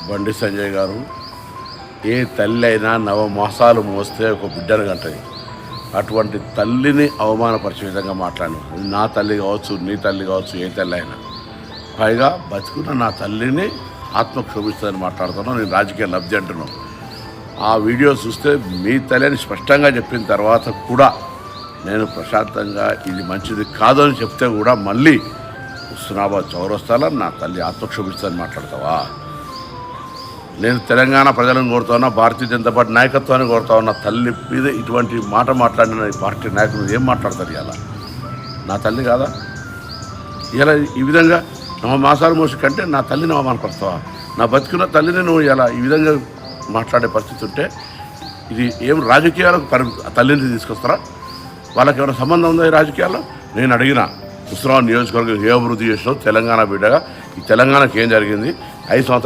బండి సంజయ్ గారు, ఏ తల్లి అయినా నవమాసాలు మోస్తే ఒక బిడ్డను కంటది. అటువంటి తల్లిని అవమానపరిచే విధంగా మాట్లాడాను. నా తల్లి కావచ్చు, నీ తల్లి కావచ్చు, ఏ తల్లి అయినా. పైగా బతుకున్న నా తల్లిని ఆత్మక్షోభిస్తుందని మాట్లాడుతున్నాను. నేను రాజకీయ లబ్ధి అంటున్నాను. ఆ వీడియో చూస్తే మీ తల్లిని స్పష్టంగా చెప్పిన తర్వాత కూడా నేను ప్రశాంతంగా ఇది మంచిది కాదు అని చెప్తే కూడా మళ్ళీ హుస్నాబాద్ చౌరస్తాలో నా తల్లి ఆత్మక్షోభిస్తుందని మాట్లాడతావా? నేను తెలంగాణ ప్రజలను కోరుతున్నా, భారతీయ జనతా పార్టీ నాయకత్వాన్ని కోరుతా ఉన్నా. తల్లి మీద ఇటువంటి మాట మాట్లాడిన పార్టీ నాయకులు ఏం మాట్లాడతారు? ఇలా నా తల్లి కాదా? ఇలా ఈ విధంగా మాసాలు మోసి కంటే నా తల్లిని అవమానపరుస్తావా? నా బతికున్న తల్లిని నువ్వు ఇలా ఈ విధంగా మాట్లాడే పరిస్థితి ఉంటే ఇది ఏం రాజకీయాలకు తల్లిని తీసుకొస్తారా? వాళ్ళకి ఏమైనా సంబంధం ఉందా ఈ రాజకీయాల్లో? నేను అడిగిన హుస్నాబాద్ నియోజకవర్గం ఏ అభివృద్ధి చేసినావు తెలంగాణ బిడ్డగా? ఈ తెలంగాణకి ఏం జరిగింది? 5 సంవత్సరాలు